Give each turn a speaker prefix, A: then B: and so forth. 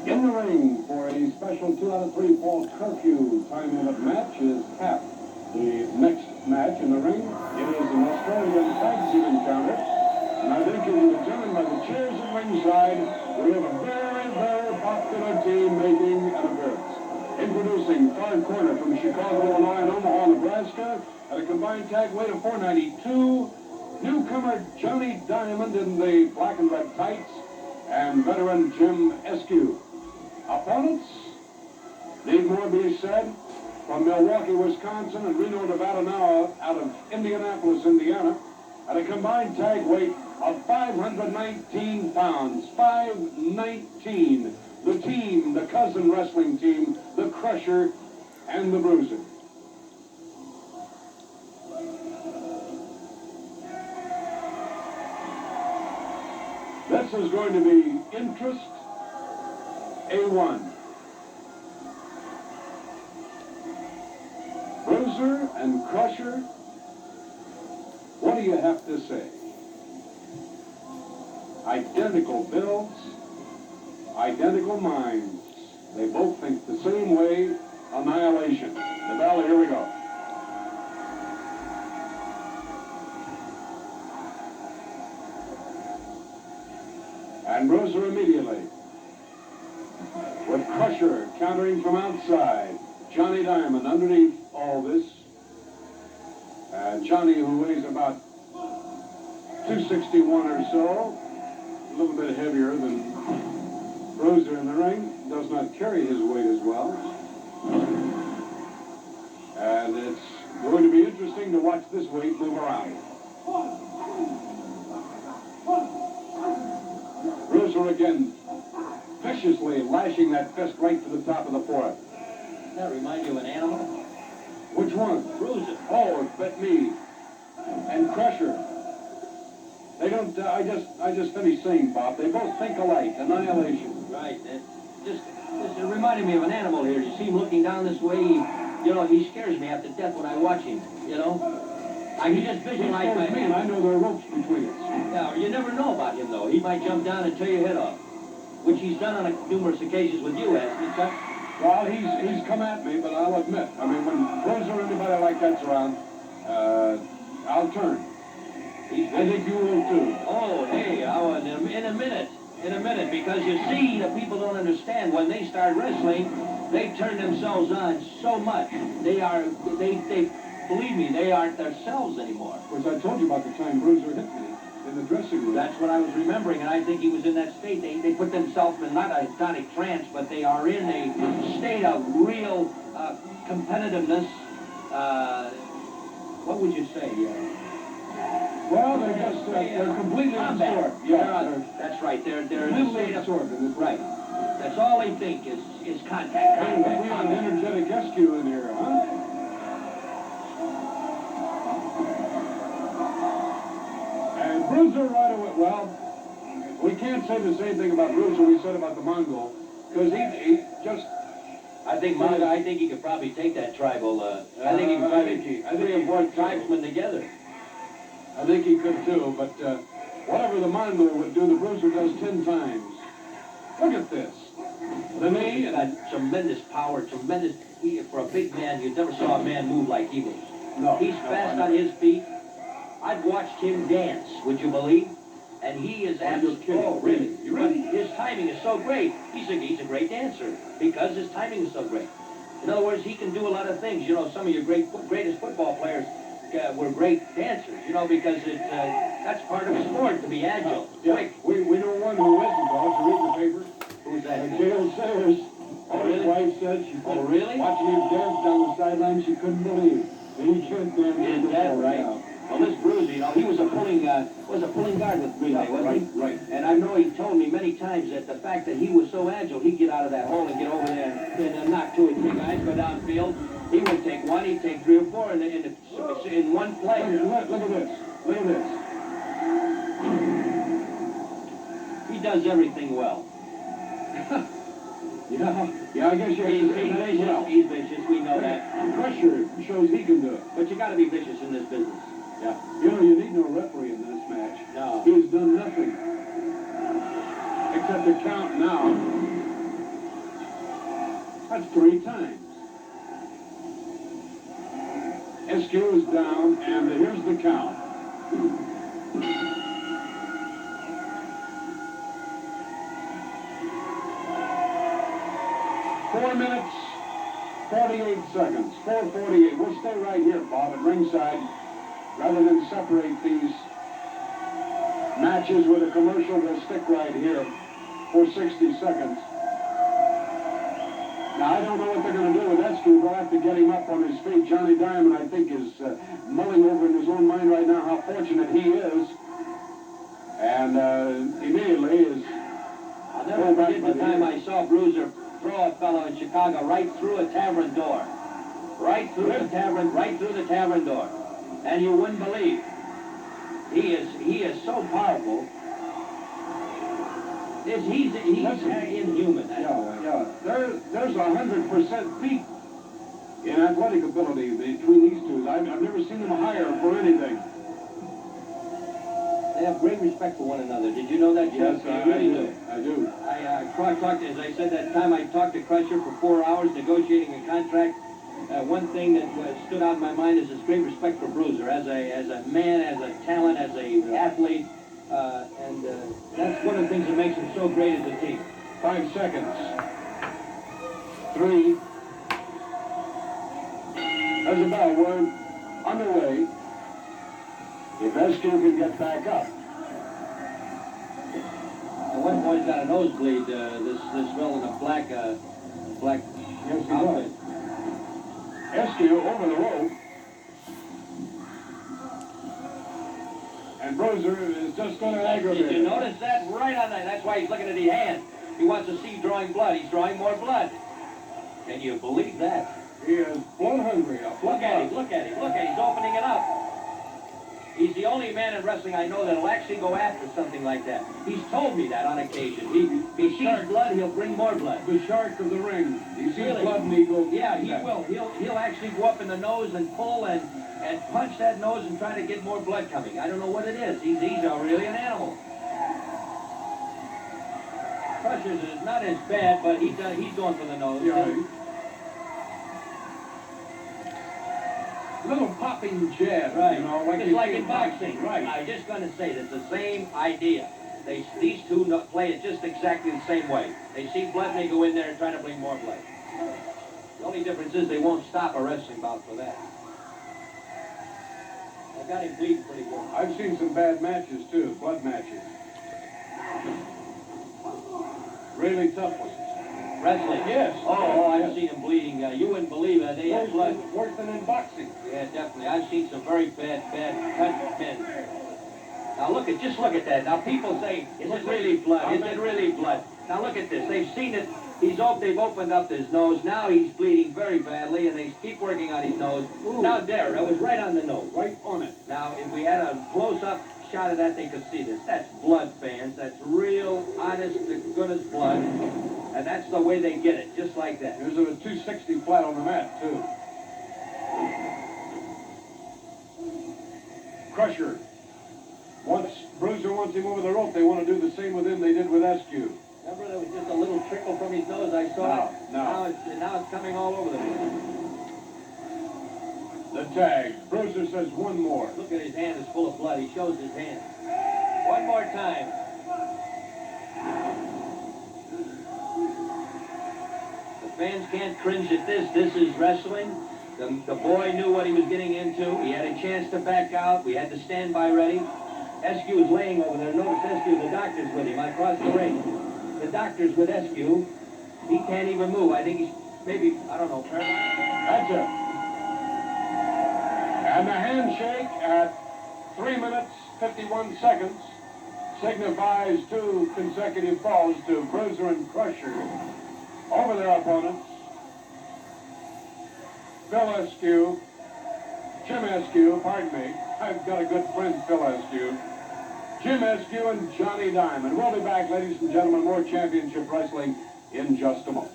A: In the ring for a special 2 out of 3 fall curfew time limit match is Cap. The next match in the ring, it is an Australian tag team encounter. And I think you can determine by the chairs at ringside, we have a very, very popular team making an appearance. Introducing far corner from Chicago, Illinois and Omaha, Nebraska, at a combined tag weight of 492, newcomer Johnny Diamond in the black and red tights, and veteran Jim Eskew. Opponents, need more be said, from Milwaukee, Wisconsin, and Reno, Nevada, now out of Indianapolis, Indiana, at a combined tag weight of 519 pounds. 519. The team, the cousin wrestling team, the Crusher and the Bruiser. This is going to be interest A1. Bruiser and Crusher, what do you have to say? Identical builds, identical minds. They both think the same way. Annihilation. The bell, here we go. And Bruiser immediately, with Crusher countering from outside. Johnny Diamond underneath all this. And Johnny, who weighs about 261 or so, a little bit heavier than Bruiser in the ring, does not carry his weight as well. And it's going to be interesting to watch this weight move around. Bruiser again, viciously lashing that fist right to the top of the forehead.
B: That remind you of an animal?
A: Which one?
B: Bruiser.
A: Oh, it bet me. And Crusher. They don't, I just finished saying, Bob, they both think alike. Annihilation.
B: Right. Just reminded me of an animal here. You see him looking down this way, he scares me half to death when I watch him, I can just visualize my
A: man. I know there are ropes between us.
B: Yeah, you never know about him, though. He might jump down and tear your head off, which he's done on numerous occasions with you, hasn't he, Chuck?
A: Well, he's come at me, but I'll admit, I mean, when Bruiser or anybody like that's around, I'll turn. I think you will too.
B: Oh, hey, in a minute, because you see, the people don't understand. When they start wrestling, they turn themselves on so much. They believe me, they aren't themselves anymore.
A: Of course, I told you about the time Bruiser hit me in the dressing room.
B: That's what I was remembering, and I think he was in that state. They put themselves in not a hypnotic trance, but they are in a state of real competitiveness. What would you say?
A: Well, they're completely absorbed.
B: Yeah, that's right. They're
A: completely absorbed in this.
B: Right. That's all they think is contact.
A: Hey, we have an energetic SQ in here, huh? And Bruiser right away. Well, we can't say the same thing about Bruiser we said about the Mongol, because he just.
B: I think he could probably take that tribal. I think he could probably three or four tribesmen together.
A: I think he could too, but whatever the Mongol would do, the Bruiser does 10 times. Look at this. The knee.
B: He's got tremendous power, tremendous. For a big man, you never saw a man move like he was.
A: No.
B: He's fast on his feet. I've watched him dance, would you believe? And he is absolutely. Oh, really?
A: You really?
B: His timing is so great. He's a great dancer because his timing is so great. In other words, he can do a lot of things. Some of your greatest football players were great dancers, because that's part of the sport, to be agile, quick.
A: We know one who isn't, boss. You read the paper?
B: Who's that?
A: Gail Sayers. His wife said she
B: Oh, really?
A: watching him dance down the sideline, she couldn't believe. And he can't dance.
B: Is that right? Well, this Bruiser, he was a pulling guard with Green Bay, wasn't he?
A: Right.
B: And I know he told me many times that the fact that he was so agile, he'd get out of that hole and get over there and knock 2 or 3 guys, go downfield. He would take one, he'd take 3 or 4 in one play.
A: Look at this. Look at this.
B: He does everything well.
A: Yeah, I guess you have to say that as well.
B: He's vicious, we know that.
A: Crusher shows he can do it.
B: But you got to be vicious in this business.
A: Yeah. You need no referee in this match.
B: No.
A: He's done nothing except to count now. That's 3 times. SQ is down, and here's the count. Four minutes, 48 seconds. 4:48. We'll stay right here, Bob, at ringside, rather than separate these matches with a commercial. We'll stick right here for 60 seconds. Now, I don't know what they're going to do with Eskew. They'll have to get him up on his feet. Johnny Diamond, I think, is mulling over in his own mind right now how fortunate he is. And immediately is...
B: I'll never forget the time I saw Bruiser throw a fellow in Chicago right through a tavern door. Right through the tavern door. And you wouldn't believe. He is so powerful. He's inhuman.
A: Yeah. There's 100% feet in athletic ability between these two. I've never seen them higher for anything.
B: They have great respect for one another. Did you know that, Jeff?
A: Yes,
B: I really do.
A: I do.
B: I talked, as I said that time, I talked to Crusher for 4 hours negotiating a contract. One thing that stood out in my mind is his great respect for Bruiser as a man, as a talent, as a athlete. And that's one of the things that makes him so great as a team.
A: 5 seconds. 3. There's a bell. We're underway. If Eskew can get back up.
B: And one boy's got a nosebleed. This fellow in a black
A: Yes, he
B: outfit.
A: does. Eskew over the rope. And Bruiser is just going to aggravate.
B: Did you notice that? Right on that. That's why he's looking at the hand. He wants to see drawing blood. He's drawing more blood. Can you believe that?
A: He is blood hungry.
B: Look at him. He's opening it up. He's the only man in wrestling I know that will actually go after something like that. He's told me that on occasion. He sees blood, he'll bring more blood.
A: The shark of the ring. He sees
B: Really?
A: blood and he goes.
B: Yeah, he will. He'll actually go up in the nose and pull and punch that nose and try to get more blood coming. I don't know what it is. He's really an animal. Crusher's is not as bad, but he's going for the nose.
A: Yeah. Little popping jab,
B: Right.
A: you know, like
B: it's
A: you
B: like
A: see
B: in boxing.
A: Right.
B: I was just going to say that it's the same idea. These two play it just exactly the same way. They see blood and they go in there and try to bring more blood. The only difference is they won't stop a wrestling bout for that. I got him bleeding pretty good.
A: I've seen some bad matches too, blood matches. Really tough ones.
B: Wrestling?
A: Yes.
B: Oh, I've
A: Yes.
B: seen him bleeding. You wouldn't believe it. They have blood.
A: Worse than in boxing.
B: Yeah, definitely. I've seen some very bad cut men. Now just look at that. Now people say, is it really blood? Is it really blood? Now look at this. They've seen it. They've opened up his nose. Now he's bleeding very badly, and they keep working on his nose.
A: Ooh.
B: Now there, that was right on the nose.
A: Right on it.
B: Now, if we had a close-up shot of that, they could see this. That's blood, fans. That's real, honest to goodness blood. And that's the way they get it, just like that.
A: There's a 260 flat on the mat, too. Crusher. Bruiser wants him over the rope. They want to do the same with him they did with Eskew.
B: Remember, there was just a little trickle from his nose. I saw it.
A: No.
B: Now it's coming all over the place.
A: The tag. Bruiser says one more.
B: Look at his hand. It's full of blood. He shows his hand. One more time. The fans can't cringe at this. This is wrestling. The boy knew what he was getting into. He had a chance to back out. We had the standby ready. Eskew is laying over there. Notice Eskew, the doctor's with him across the ring. The doctor's with Eskew. He can't even move. I think he's maybe, I don't know, paralyzed.
A: That's it. And the handshake at 3 minutes, 51 seconds signifies 2 consecutive falls to Bruiser and Crusher over their opponents. Phil Eskew, Jim Eskew, pardon me. I've got a good friend, Phil Eskew. Jim Eskew and Johnny Diamond. We'll be back, ladies and gentlemen, more championship wrestling in just a moment.